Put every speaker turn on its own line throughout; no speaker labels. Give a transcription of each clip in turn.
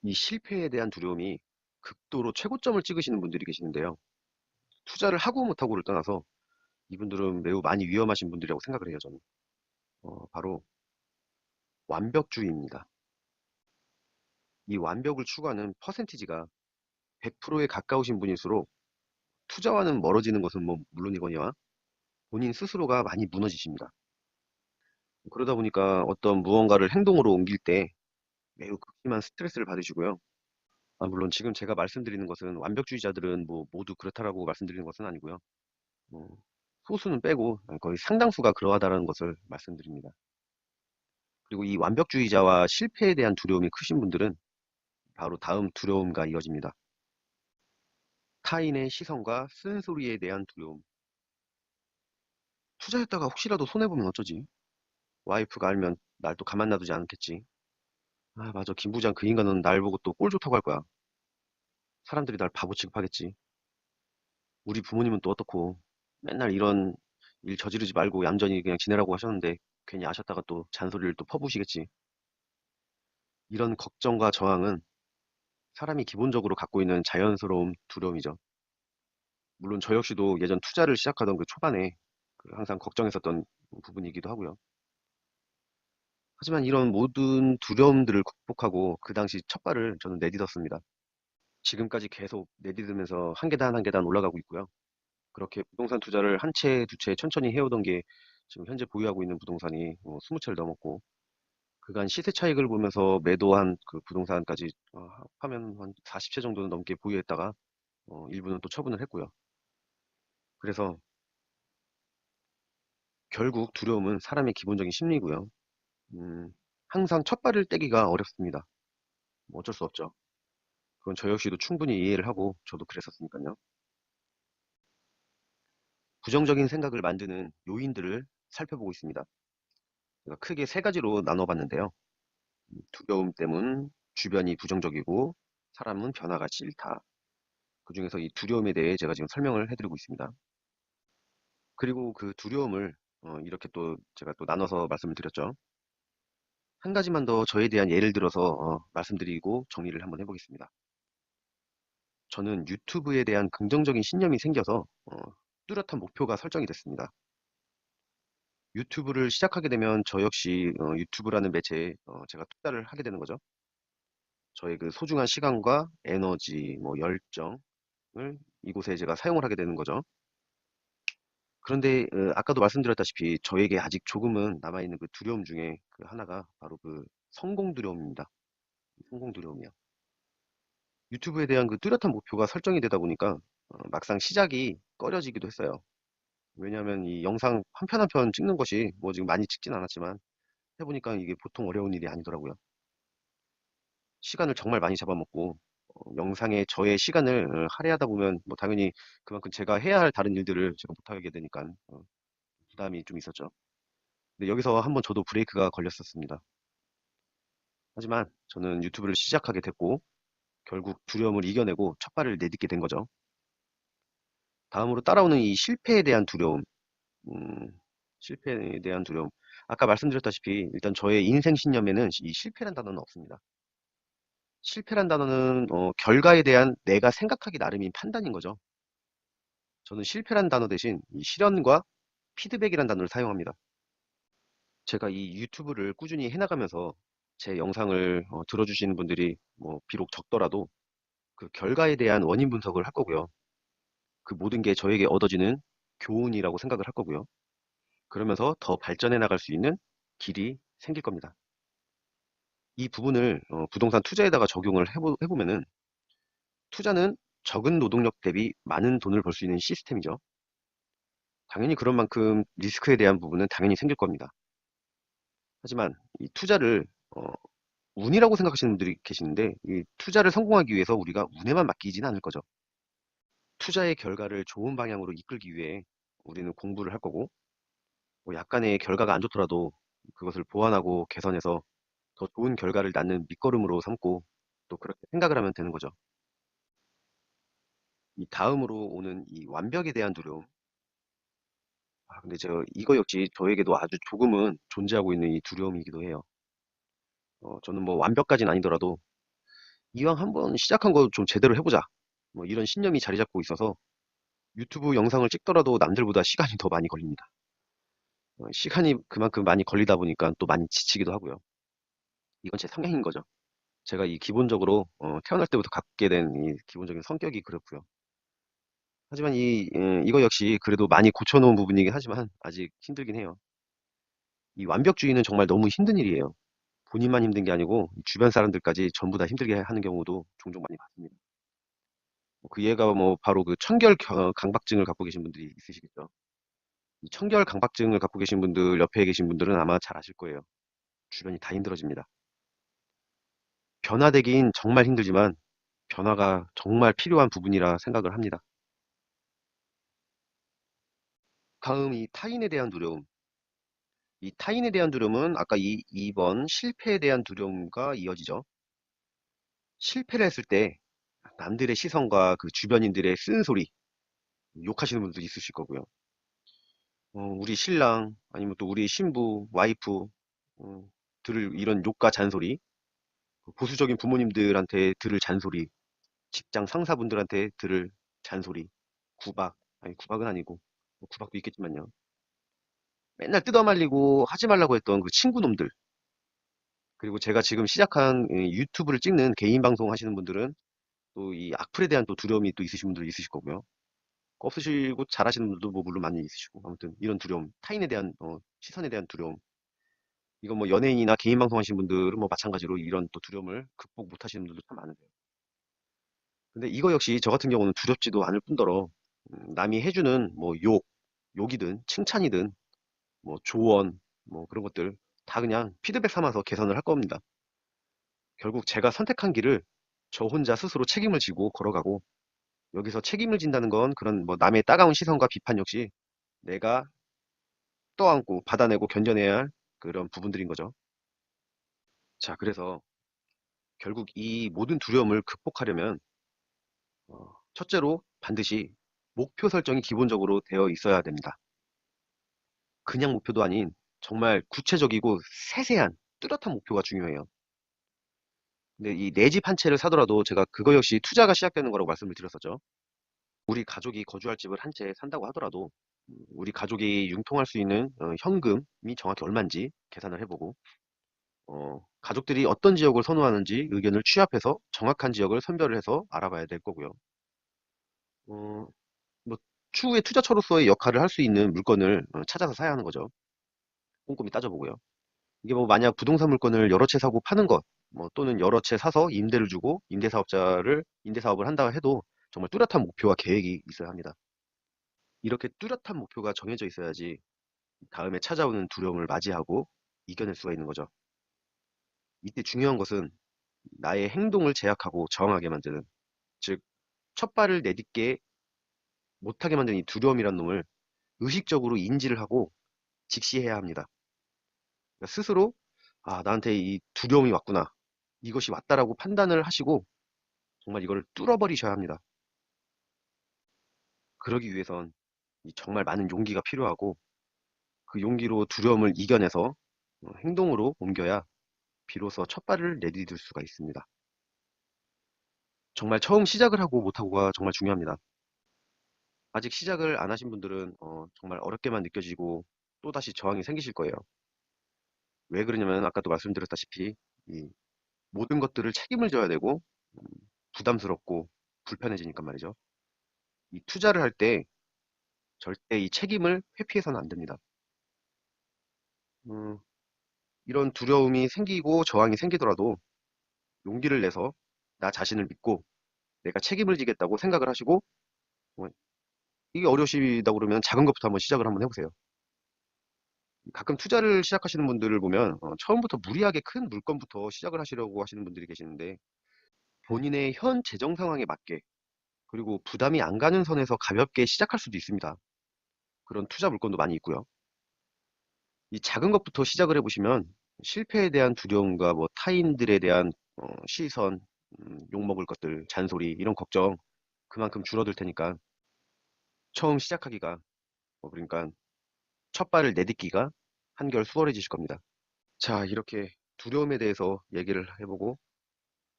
이 실패에 대한 두려움이 극도로 최고점을 찍으시는 분들이 계시는데요. 투자를 하고 못하고를 떠나서 이분들은 매우 많이 위험하신 분들이라고 생각을 해요, 저는. 바로 완벽주의입니다. 이 완벽을 추구하는 퍼센티지가 100%에 가까우신 분일수록 투자와는 멀어지는 것은 뭐 물론이거니와 본인 스스로가 많이 무너지십니다. 그러다 보니까 어떤 무언가를 행동으로 옮길 때 매우 극심한 스트레스를 받으시고요. 물론 지금 제가 말씀드리는 것은 완벽주의자들은 뭐 모두 그렇다라고 말씀드리는 것은 아니고요. 어, 소수는 빼고 거의 상당수가 그러하다라는 것을 말씀드립니다. 그리고 이 완벽주의자와 실패에 대한 두려움이 크신 분들은 바로 다음 두려움과 이어집니다. 타인의 시선과 쓴소리에 대한 두려움. 투자했다가 혹시라도 손해보면 어쩌지? 와이프가 알면 날 또 가만 놔두지 않겠지. 맞아. 김 부장 그 인간은 날 보고 또 꼴 좋다고 할 거야. 사람들이 날 바보 취급하겠지. 우리 부모님은 또 어떻고. 맨날 이런 일 저지르지 말고 얌전히 그냥 지내라고 하셨는데 괜히 아셨다가 또 잔소리를 또 퍼부으시겠지. 이런 걱정과 저항은 사람이 기본적으로 갖고 있는 자연스러운 두려움이죠. 물론 저 역시도 예전 투자를 시작하던 그 초반에 항상 걱정했었던 부분이기도 하고요. 하지만 이런 모든 두려움들을 극복하고 그 당시 첫 발을 저는 내딛었습니다. 지금까지 계속 내딛으면서 한 계단 한 계단 올라가고 있고요. 그렇게 부동산 투자를 한 채, 두 채 천천히 해오던 게 지금 현재 보유하고 있는 부동산이 20채를 넘었고 그간 시세 차익을 보면서 매도한 그 부동산까지 합하면 한 40채 정도는 넘게 보유했다가 일부는 또 처분을 했고요. 그래서 결국 두려움은 사람의 기본적인 심리고요. 항상 첫 발을 떼기가 어렵습니다. 뭐 어쩔 수 없죠. 그건 저 역시도 충분히 이해를 하고 저도 그랬었으니까요. 부정적인 생각을 만드는 요인들을 살펴보고 있습니다. 제가 크게 세 가지로 나눠봤는데요. 두려움 때문, 주변이 부정적이고, 사람은 변화가 싫다. 그중에서 이 두려움에 대해 제가 지금 설명을 해드리고 있습니다. 그리고 그 두려움을 이렇게 또 제가 또 나눠서 말씀을 드렸죠. 한 가지만 더 저에 대한 예를 들어서 말씀드리고 정리를 한번 해보겠습니다. 저는 유튜브에 대한 긍정적인 신념이 생겨서 뚜렷한 목표가 설정이 됐습니다. 유튜브를 시작하게 되면 저 역시 유튜브라는 매체에 제가 투자를 하게 되는 거죠. 저의 그 소중한 시간과 에너지, 뭐 열정을 이곳에 제가 사용을 하게 되는 거죠. 그런데 아까도 말씀드렸다시피 저에게 아직 조금은 남아있는 그 두려움 중에 그 하나가 바로 그 성공 두려움입니다. 성공 두려움이요. 유튜브에 대한 그 뚜렷한 목표가 설정이 되다 보니까 막상 시작이 꺼려지기도 했어요. 왜냐하면 이 영상 한 편 한 편 찍는 것이 뭐 지금 많이 찍진 않았지만 해보니까 이게 보통 어려운 일이 아니더라고요. 시간을 정말 많이 잡아먹고 영상에 저의 시간을 할애하다 보면 뭐 당연히 그만큼 제가 해야 할 다른 일들을 제가 못하게 되니까 부담이 좀 있었죠. 근데 여기서 한번 저도 브레이크가 걸렸었습니다. 하지만 저는 유튜브를 시작하게 됐고 결국 두려움을 이겨내고 첫 발을 내딛게 된 거죠. 다음으로 따라오는 이 실패에 대한 두려움. 음, 실패에 대한 두려움. 아까 말씀드렸다시피 일단 저의 인생 신념에는 이 실패란 단어는 없습니다. 실패란 단어는 결과에 대한 내가 생각하기 나름인 판단인 거죠. 저는 실패란 단어 대신 이 실현과 피드백이란 단어를 사용합니다. 제가 이 유튜브를 꾸준히 해나가면서 제 영상을 들어주시는 분들이 뭐 비록 적더라도 그 결과에 대한 원인 분석을 할 거고요. 그 모든 게 저에게 얻어지는 교훈이라고 생각을 할 거고요. 그러면서 더 발전해 나갈 수 있는 길이 생길 겁니다. 이 부분을 부동산 투자에다가 적용을 해보면은 투자는 적은 노동력 대비 많은 돈을 벌 수 있는 시스템이죠. 당연히 그런 만큼 리스크에 대한 부분은 당연히 생길 겁니다. 하지만 이 투자를 운이라고 생각하시는 분들이 계시는데 이 투자를 성공하기 위해서 우리가 운에만 맡기지는 않을 거죠. 투자의 결과를 좋은 방향으로 이끌기 위해 우리는 공부를 할 거고 뭐 약간의 결과가 안 좋더라도 그것을 보완하고 개선해서 더 좋은 결과를 낳는 밑거름으로 삼고 또 그렇게 생각을 하면 되는 거죠. 이 다음으로 오는 이 완벽에 대한 두려움. 근데 이거 역시 저에게도 아주 조금은 존재하고 있는 이 두려움이기도 해요. 저는 뭐 완벽까지는 아니더라도 이왕 한번 시작한 거 좀 제대로 해보자. 뭐 이런 신념이 자리 잡고 있어서 유튜브 영상을 찍더라도 남들보다 시간이 더 많이 걸립니다. 시간이 그만큼 많이 걸리다 보니까 또 많이 지치기도 하고요. 이건 제 성향인 거죠. 제가 이 기본적으로 태어날 때부터 갖게 된 이 기본적인 성격이 그렇고요. 하지만 이거 역시 그래도 많이 고쳐놓은 부분이긴 하지만 아직 힘들긴 해요. 이 완벽주의는 정말 너무 힘든 일이에요. 본인만 힘든 게 아니고 주변 사람들까지 전부 다 힘들게 하는 경우도 종종 많이 봤습니다. 그 예가 뭐 바로 그 강박증을 갖고 계신 분들이 있으시겠죠. 이 청결 강박증을 갖고 계신 분들, 옆에 계신 분들은 아마 잘 아실 거예요. 주변이 다 힘들어집니다. 변화되긴 정말 힘들지만 변화가 정말 필요한 부분이라 생각을 합니다. 다음 이 타인에 대한 두려움. 이 타인에 대한 두려움은 아까 2번 실패에 대한 두려움과 이어지죠. 실패를 했을 때 남들의 시선과 그 주변인들의 쓴소리, 욕하시는 분들도 있으실 거고요. 우리 신랑, 아니면 또 우리 신부, 와이프, 들을 이런 욕과 잔소리, 그 보수적인 부모님들한테 들을 잔소리, 직장 상사분들한테 들을 잔소리, 구박, 아니 구박은 아니고, 뭐 구박도 있겠지만요. 맨날 뜯어말리고 하지 말라고 했던 그 친구놈들, 그리고 제가 지금 시작한 이 유튜브를 찍는 개인 방송 하시는 분들은 또 이 악플에 대한 또 두려움이 또 있으신 분들 있으실 거고요. 없으시고 잘하시는 분들도 뭐 물론 많이 있으시고 아무튼 이런 두려움, 타인에 대한 시선에 대한 두려움. 이건 뭐 연예인이나 개인 방송 하시는 분들은 뭐 마찬가지로 이런 또 두려움을 극복 못 하시는 분들도 참 많으세요. 근데 이거 역시 저 같은 경우는 두렵지도 않을 뿐더러 남이 해주는 뭐 욕이든 칭찬이든 뭐 조언 뭐 그런 것들 다 그냥 피드백 삼아서 개선을 할 겁니다. 결국 제가 선택한 길을 저 혼자 스스로 책임을 지고 걸어가고 여기서 책임을 진다는 건 그런 뭐 남의 따가운 시선과 비판 역시 내가 떠안고 받아내고 견뎌내야 할 그런 부분들인 거죠. 자, 그래서 결국 이 모든 두려움을 극복하려면 첫째로 반드시 목표 설정이 기본적으로 되어 있어야 됩니다. 그냥 목표도 아닌 정말 구체적이고 세세한 뚜렷한 목표가 중요해요. 근데 이 내 집 한 채를 사더라도 제가 그거 역시 투자가 시작되는 거라고 말씀을 드렸었죠. 우리 가족이 거주할 집을 한 채 산다고 하더라도 우리 가족이 융통할 수 있는 현금이 정확히 얼마인지 계산을 해보고 가족들이 어떤 지역을 선호하는지 의견을 취합해서 정확한 지역을 선별을 해서 알아봐야 될 거고요. 어, 뭐 추후에 투자처로서의 역할을 할 수 있는 물건을 찾아서 사야 하는 거죠. 꼼꼼히 따져보고요. 이게 뭐 만약 부동산 물건을 여러 채 사고 파는 것, 뭐 또는 여러 채 사서 임대를 주고 임대사업을 한다 해도 정말 뚜렷한 목표와 계획이 있어야 합니다. 이렇게 뚜렷한 목표가 정해져 있어야지 다음에 찾아오는 두려움을 맞이하고 이겨낼 수가 있는 거죠. 이때 중요한 것은 나의 행동을 제약하고 저항하게 만드는, 즉, 첫 발을 내딛게 못하게 만드는 이 두려움이란 놈을 의식적으로 인지를 하고 직시해야 합니다. 그러니까 스스로, 아, 나한테 이 두려움이 왔구나. 이것이 왔다라고 판단을 하시고 정말 이걸 뚫어버리셔야 합니다. 그러기 위해선 정말 많은 용기가 필요하고 그 용기로 두려움을 이겨내서 행동으로 옮겨야 비로소 첫 발을 내디딜 수가 있습니다. 정말 처음 시작을 하고 못하고가 정말 중요합니다. 아직 시작을 안 하신 분들은 정말 어렵게만 느껴지고 또다시 저항이 생기실 거예요. 왜 그러냐면 아까도 말씀드렸다시피 이 모든 것들을 책임을 져야 되고 음, 부담스럽고 불편해지니까 말이죠. 이 투자를 할 때 절대 이 책임을 회피해서는 안 됩니다. 음, 이런 두려움이 생기고 저항이 생기더라도 용기를 내서 나 자신을 믿고 내가 책임을 지겠다고 생각을 하시고 어, 이게 어려우시다 그러면 작은 것부터 한번 시작을 한번 해보세요. 가끔 투자를 시작하시는 분들을 보면 처음부터 무리하게 큰 물건부터 시작을 하시려고 하시는 분들이 계시는데 본인의 현 재정 상황에 맞게 그리고 부담이 안 가는 선에서 가볍게 시작할 수도 있습니다. 그런 투자 물건도 많이 있고요. 이 작은 것부터 시작을 해보시면 실패에 대한 두려움과 뭐 타인들에 대한 시선, 욕먹을 것들, 잔소리 이런 걱정 그만큼 줄어들 테니까 처음 시작하기가 그러니까 첫 발을 내딛기가 한결 수월해지실 겁니다. 자, 이렇게 두려움에 대해서 얘기를 해보고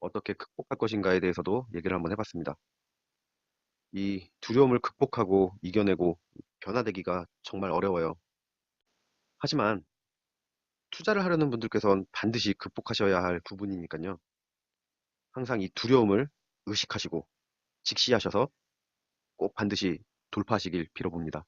어떻게 극복할 것인가에 대해서도 얘기를 한번 해봤습니다. 이 두려움을 극복하고 이겨내고 변화되기가 정말 어려워요. 하지만 투자를 하려는 분들께서는 반드시 극복하셔야 할 부분이니까요. 항상 이 두려움을 의식하시고 직시하셔서 꼭 반드시 돌파하시길 빌어봅니다.